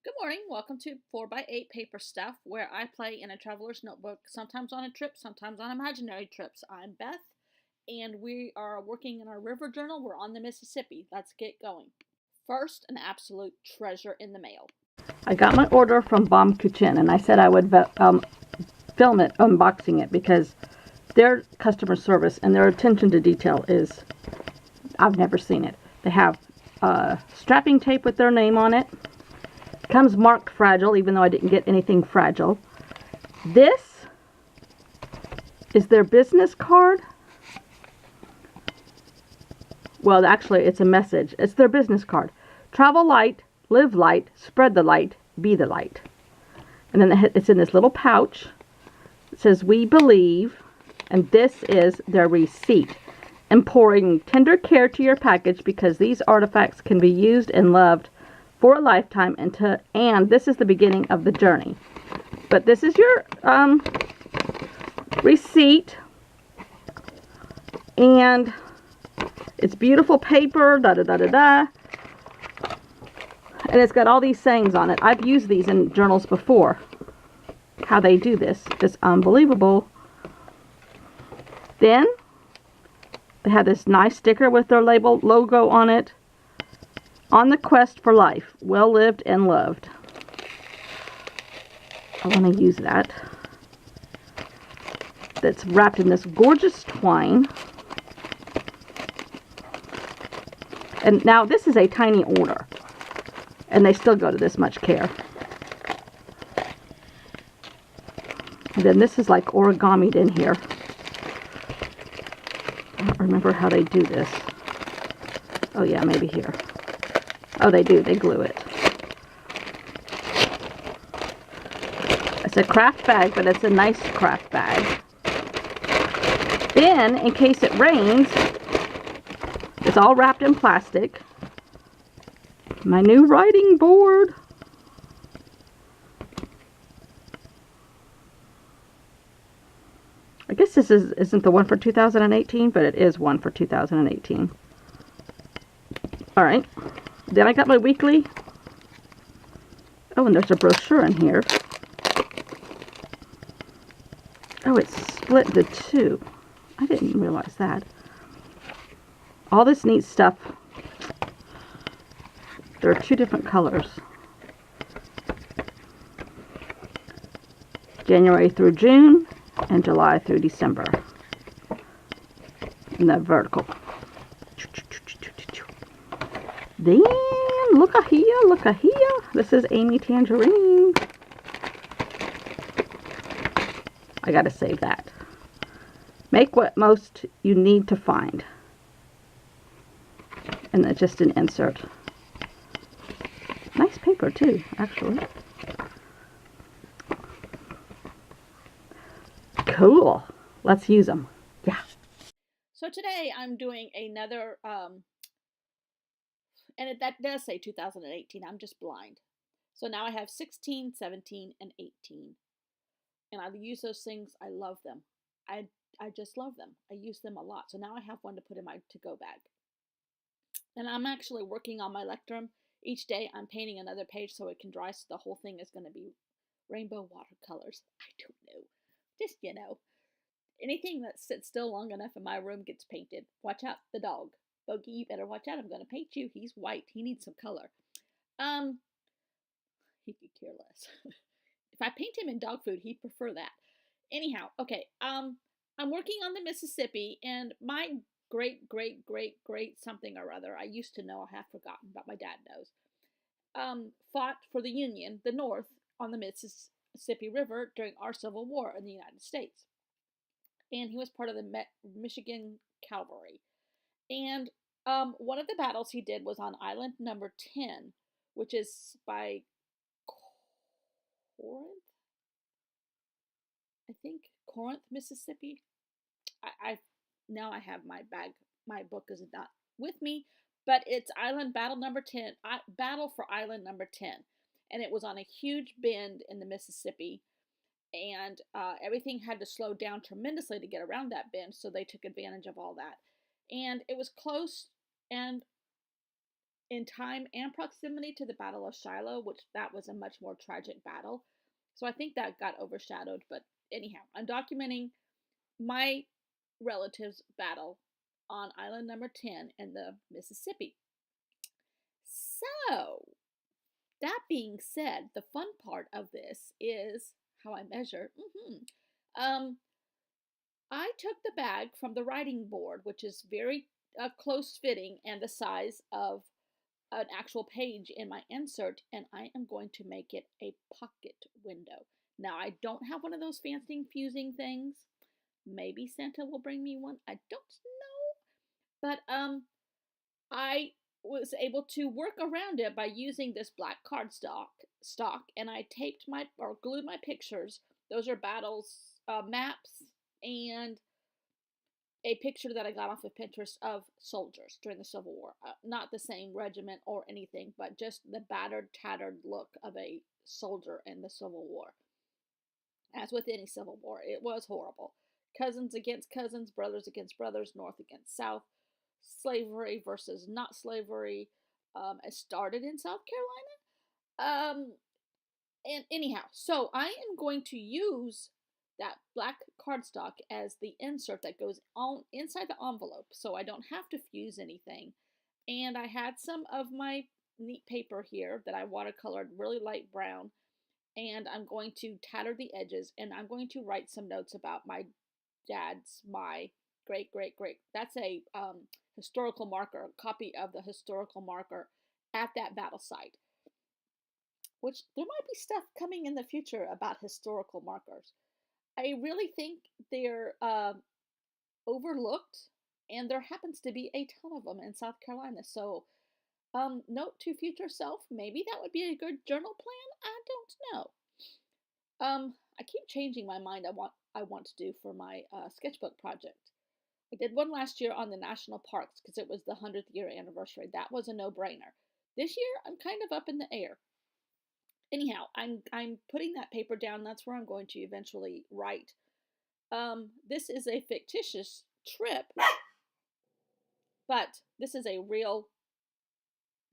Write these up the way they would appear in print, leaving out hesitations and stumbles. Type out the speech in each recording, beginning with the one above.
Good morning. Welcome to 4x8 Paper Stuff, where I play in a traveler's notebook, sometimes on a trip, sometimes on imaginary trips. I'm Beth, and we are working in our river journal. We're on the Mississippi. Let's get going. First, an absolute treasure in the mail. I got my order from Bomb Kitchen, and I said I would film it, unboxing it, because their customer service and their attention to detail is, I've never seen it. They have strapping tape with their name on it. Comes marked fragile, even though I didn't get anything fragile. This is their business card. Well, actually, it's a message. It's their business card. Travel light, live light, spread the light, be the light. And then it's in this little pouch. It says, "We believe," and this is their receipt. "And pouring tender care to your package because these artifacts can be used and loved for a lifetime, and this is the beginning of the journey." But this is your receipt, and it's beautiful paper, da-da-da-da-da. And it's got all these sayings on it. I've used these in journals before. How they do this is unbelievable. Then they have this nice sticker with their label logo on it. "On the quest for life, well lived and loved." I want to use that. That's wrapped in this gorgeous twine. And now this is a tiny order, and they still go to this much care. And then this is like origamied in here. I don't remember how they do this. Oh yeah, maybe here. Oh, they do. They glue it. It's a craft bag, but it's a nice craft bag. Then, in case it rains, it's all wrapped in plastic. My new writing board. I guess this isn't the one for 2018, but it is one for 2018. All right. Then I got my weekly. Oh, and there's a brochure in here. Oh, it's split into two. I didn't realize that. All this neat stuff. There are two different colors. January through June and July through December. And the vertical. Then, look a here, look a here. This is Amy Tangerine. I gotta save that. Make what most you need to find. And then just an insert. Nice paper too, actually. Cool. Let's use them. Yeah. So today I'm doing another, that does say 2018. I'm just blind. So now I have 16, 17, and 18. And I use those things. I love them. I just love them. I use them a lot. So now I have one to put in my to-go bag. And I'm actually working on my lectrum. Each day I'm painting another page so it can dry, so the whole thing is going to be rainbow watercolors. I don't know. Just, anything that sits still long enough in my room gets painted. Watch out, the dog. Bogey, you better watch out. I'm going to paint you. He's white. He needs some color. He could care less. If I paint him in dog food, he'd prefer that. Anyhow, okay. I'm working on the Mississippi, and my great something or other, I used to know, I have forgotten, but my dad knows, fought for the Union, the North, on the Mississippi River during our Civil War in the United States. And he was part of the Michigan Cavalry. And one of the battles he did was on Island Number 10, which is by Corinth, I think, Corinth, Mississippi. I now I have my bag. My book is not with me, but it's Island Battle Number 10. Battle for Island Number 10, and it was on a huge bend in the Mississippi, and everything had to slow down tremendously to get around that bend. So they took advantage of all that, and it was close, and in time and proximity to the Battle of Shiloh, which that was a much more tragic battle. So I think that got overshadowed. But anyhow, I'm documenting my relatives' battle on island number 10 in the Mississippi. So, that being said, the fun part of this is how I measure. I took the bag from the writing board, which is very close fitting and the size of an actual page in my insert, and I am going to make it a pocket window. Now, I don't have one of those fancy fusing things. Maybe Santa will bring me one. I don't know. But I was able to work around it by using this black cardstock and I taped my or glued my pictures. Those are battles maps and a picture that I got off of Pinterest of soldiers during the Civil War. Not the same regiment or anything, but just the battered, tattered look of a soldier in the Civil War. As with any Civil War, it was horrible. Cousins against cousins, brothers against brothers, North against South, slavery versus not slavery. It started in South Carolina. And anyhow, so I am going to use that black cardstock as the insert that goes on inside the envelope, so I don't have to fuse anything. And I had some of my neat paper here that I watercolored really light brown, and I'm going to tatter the edges, and I'm going to write some notes about my great great great. That's a historical marker, a copy of the historical marker at that battle site. Which there might be stuff coming in the future about historical markers. I really think they're overlooked, and there happens to be a ton of them in South Carolina. So, note to future self, maybe that would be a good journal plan. I don't know. I keep changing my mind. I want to do for my sketchbook project. I did one last year on the national parks because it was the 100th year anniversary. That was a no-brainer. This year, I'm kind of up in the air. Anyhow, I'm putting that paper down. That's where I'm going to eventually write. This is a fictitious trip, but this is a real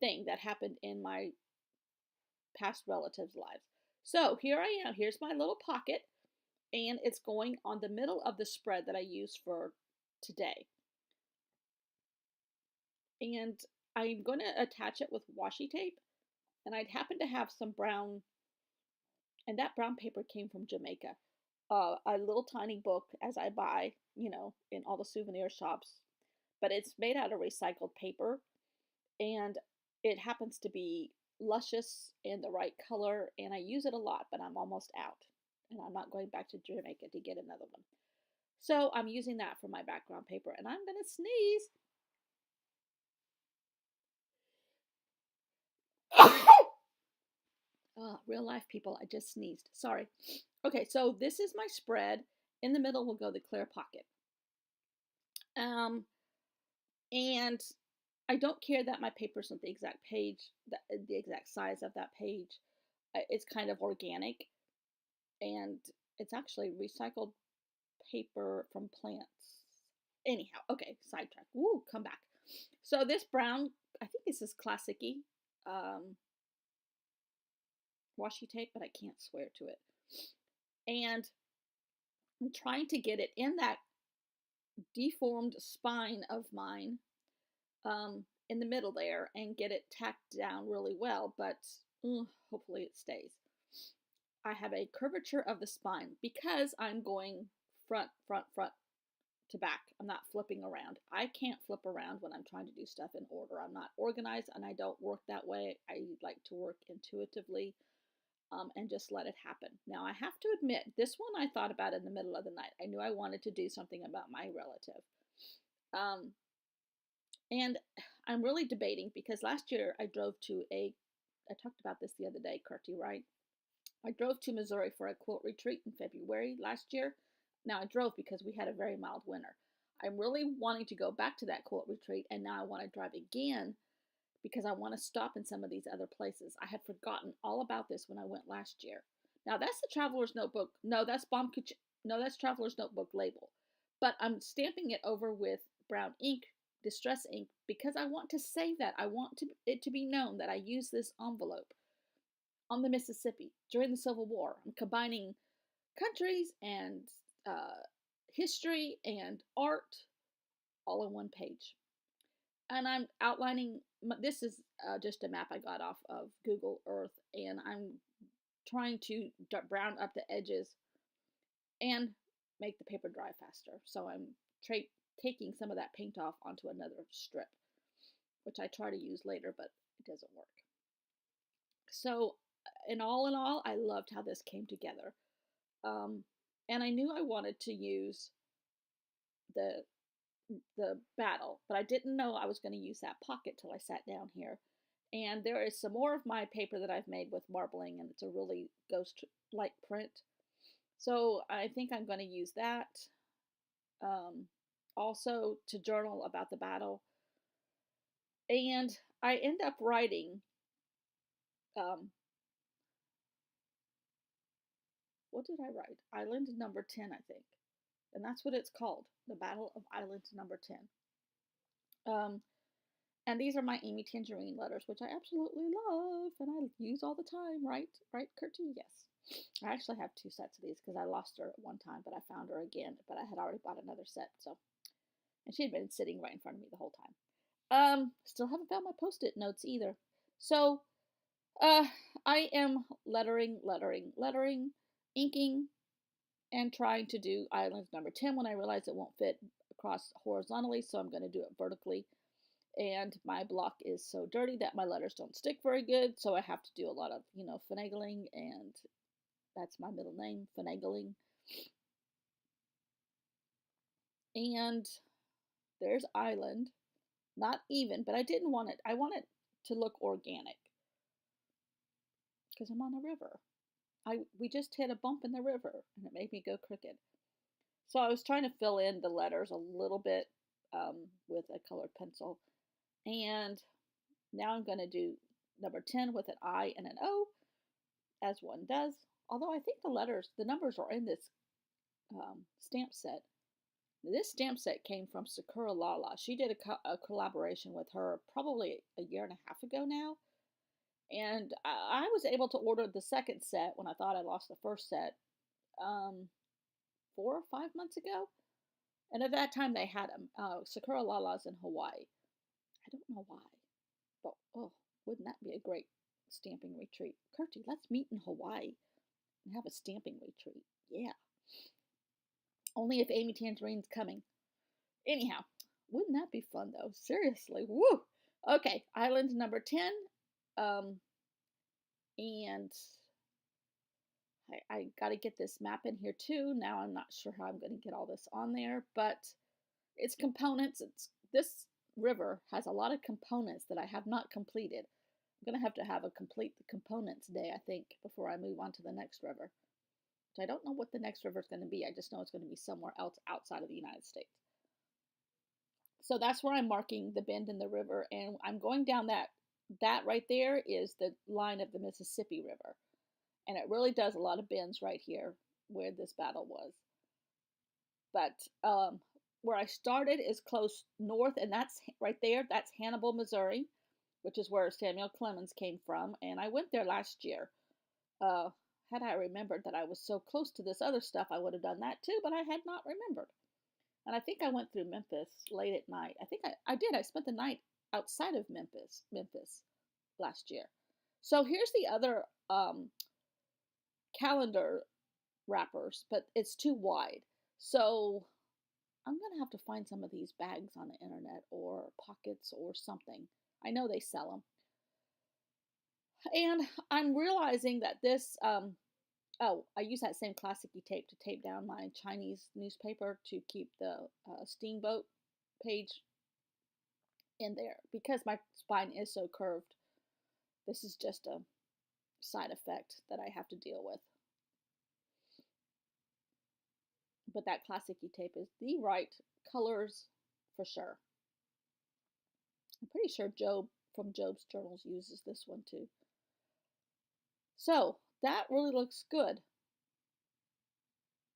thing that happened in my past relatives' lives. So here I am. Here's my little pocket, and it's going on the middle of the spread that I use for today. And I'm going to attach it with washi tape, and I'd happen to have some brown, and that brown paper came from Jamaica. A little tiny book as I buy, in all the souvenir shops, but it's made out of recycled paper, and it happens to be luscious and the right color, and I use it a lot, but I'm almost out, and I'm not going back to Jamaica to get another one. So I'm using that for my background paper, and I'm going to sneeze. Oh, real life people, I just sneezed. Sorry. Okay, so this is my spread. In the middle will go the clear pocket. And I don't care that my paper's not the exact page, the exact size of that page. It's kind of organic, and it's actually recycled paper from plants. Anyhow, okay, sidetrack. Woo, come back. So this brown, I think this is Classic-y washi tape, but I can't swear to it. And I'm trying to get it in that deformed spine of mine in the middle there and get it tacked down really well, but hopefully it stays. I have a curvature of the spine because I'm going front to back. I'm not flipping around. I can't flip around when I'm trying to do stuff in order. I'm not organized, and I don't work that way. I like to work intuitively and just let it happen. Now, I have to admit, this one I thought about in the middle of the night. I knew I wanted to do something about my relative. And I'm really debating because last year I talked about this the other day, Kurtie, right? I drove to Missouri for a quilt retreat in February last year. Now, I drove because we had a very mild winter. I'm really wanting to go back to that quilt retreat, and now I want to drive again because I want to stop in some of these other places. I had forgotten all about this when I went last year. Now, that's the Traveler's Notebook. No, that's that's Traveler's Notebook label. But I'm stamping it over with brown ink distress ink because I want to save that. I want it to be known that I use this envelope on the Mississippi during the Civil War. I'm combining countries and uh, history and art all in one page. And I'm outlining, this is just a map I got off of Google Earth, and I'm trying to brown up the edges and make the paper dry faster. So I'm taking some of that paint off onto another strip, which I try to use later, but it doesn't work. So in all, I loved how this came together. And I knew I wanted to use the battle, but I didn't know I was going to use that pocket till I sat down here. And there is some more of my paper that I've made with marbling, and it's a really ghost-like print. So I think I'm going to use that. Also to journal about the battle. And I end up writing, what did I write? Island number 10, I think. And that's what it's called, the Battle of Island number 10. And these are my Amy Tangerine letters, which I absolutely love and I use all the time, right? Right, Kurtie? Yes. I actually have 2 sets of these because I lost her at one time, but I found her again. But I had already bought another set, so. And she had been sitting right in front of me the whole time. Still haven't found my Post-it notes either. So, I am lettering, inking, and trying to do Island number 10 when I realize it won't fit across horizontally, so I'm going to do it vertically. And my block is so dirty that my letters don't stick very good, so I have to do a lot of, finagling, and that's my middle name, finagling. And there's Island. Not even, but I didn't want it. I want it to look organic because I'm on a river. We just hit a bump in the river, and it made me go crooked. So I was trying to fill in the letters a little bit with a colored pencil. And now I'm going to do number 10 with an I and an O, as one does. Although I think the numbers are in this stamp set. This stamp set came from Sakura Lala. She did a collaboration with her probably a year and a half ago now. And I was able to order the second set when I thought I lost the first set 4 or 5 months ago. And at that time they had them. Sakura Lala's in Hawaii. I don't know why. But, wouldn't that be a great stamping retreat? Kurtie, let's meet in Hawaii and have a stamping retreat. Yeah. Only if Amy Tangerine's coming. Anyhow, wouldn't that be fun though? Seriously, woo! Okay, Island number 10. And I got to get this map in here too. Now I'm not sure how I'm going to get all this on there, but it's components. This river has a lot of components that I have not completed. I'm going to have a complete the components day, I think, before I move on to the next river. So I don't know what the next river is going to be. I just know it's going to be somewhere else outside of the United States. So that's where I'm marking the bend in the river, and I'm going down that right there is the line of the Mississippi River. And it really does a lot of bends right here where this battle was. But where I started is close north, and that's right there. That's Hannibal, Missouri, which is where Samuel Clemens came from. And I went there last year. Had I remembered that I was so close to this other stuff, I would have done that too, but I had not remembered. And I think I went through Memphis late at night. I think I did. I spent the night outside of Memphis last year. So here's the other calendar wrappers, but it's too wide. So I'm going to have to find some of these bags on the internet or pockets or something. I know they sell them. And I'm realizing that this, I use that same Classic-y tape to tape down my Chinese newspaper to keep the steamboat page in there because my spine is so curved. This is just a side effect that I have to deal with. But that Classic-y tape is the right colors for sure. I'm pretty sure Job from Job's Journals uses this one too. So that really looks good.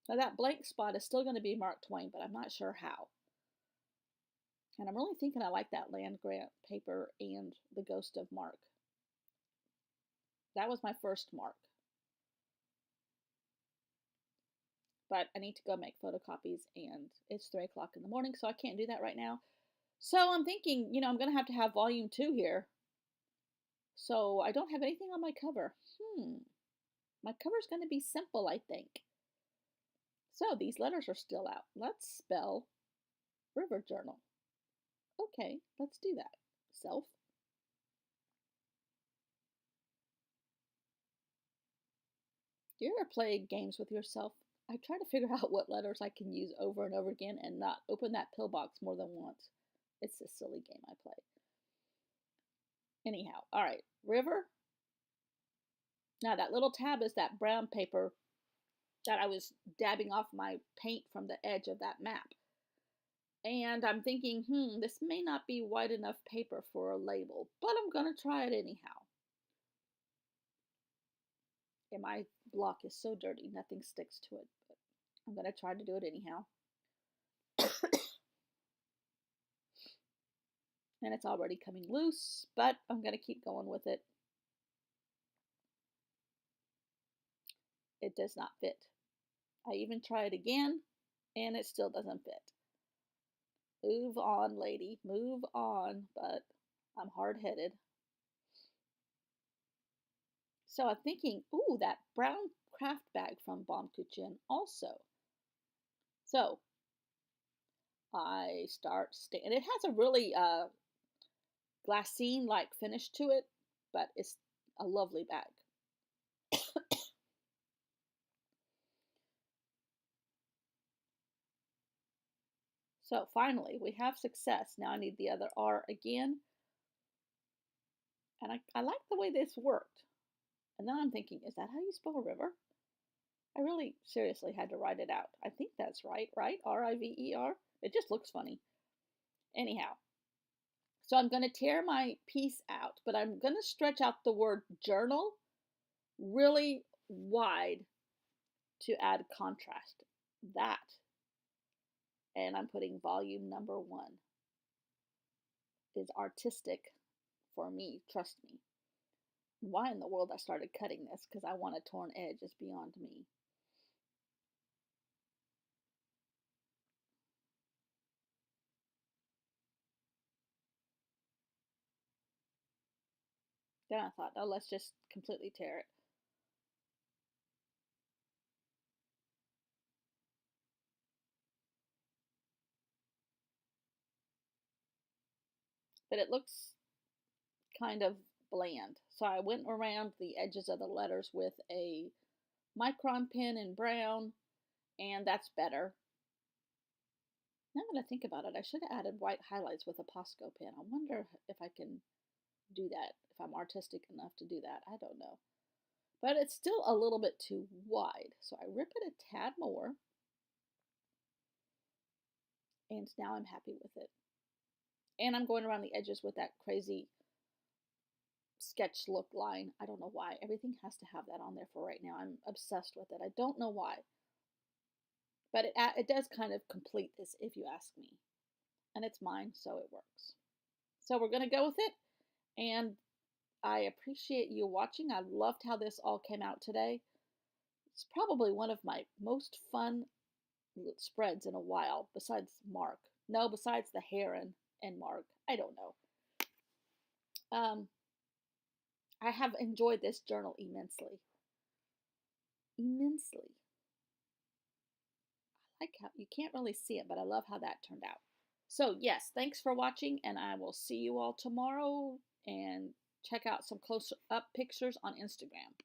Now that blank spot is still going to be Mark Twain, but I'm not sure how. And I'm really thinking I like that land grant paper and the Ghost of Mark. That was my first Mark. But I need to go make photocopies, and it's 3 o'clock in the morning, so I can't do that right now. So I'm thinking, I'm going to have volume 2 here. So I don't have anything on my cover. My cover's going to be simple, I think. So these letters are still out. Let's spell River Journal. Okay, let's do that. Self. Do you ever play games with yourself? I try to figure out what letters I can use over and over again and not open that pillbox more than once. It's a silly game I play. Anyhow, all right, River. Now that little tab is that brown paper that I was dabbing off my paint from the edge of that map. And I'm thinking, this may not be white enough paper for a label, but I'm going to try it anyhow. And my block is so dirty, nothing sticks to it, but I'm going to try to do it anyhow. And it's already coming loose, but I'm going to keep going with it. It does not fit. I even try it again, and it still doesn't fit. Move on, lady, move on, but I'm hard-headed. So I'm thinking, ooh, that brown craft bag from Bon Kuchen also. So I start, and it has a really glassine-like finish to it, but it's a lovely bag. So finally, we have success. Now I need the other R again. And I like the way this worked. And then I'm thinking, is that how you spell river? I really seriously had to write it out. I think that's right? R-I-V-E-R? It just looks funny. Anyhow, so I'm going to tear my piece out, but I'm going to stretch out the word journal really wide to add contrast. That. And I'm putting volume number 1 is artistic for me, trust me. Why in the world I started cutting this because I want a torn edge is beyond me. Then I thought, oh, let's just completely tear it. But it looks kind of bland. So I went around the edges of the letters with a micron pen in brown, and that's better. Now that I think about it, I should have added white highlights with a Posco pen. I wonder if I can do that, if I'm artistic enough to do that. I don't know. But it's still a little bit too wide. So I rip it a tad more. And now I'm happy with it. And I'm going around the edges with that crazy sketch look line. I don't know why. Everything has to have that on there for right now. I'm obsessed with it. I don't know why. But it does kind of complete this, if you ask me. And it's mine, so it works. So we're going to go with it. And I appreciate you watching. I loved how this all came out today. It's probably one of my most fun spreads in a while, besides Mark. No, besides the Heron and Mark. I don't know. I have enjoyed this journal immensely. Immensely. I like how you can't really see it, but I love how that turned out. So yes, thanks for watching, and I will see you all tomorrow, and check out some close up pictures on Instagram.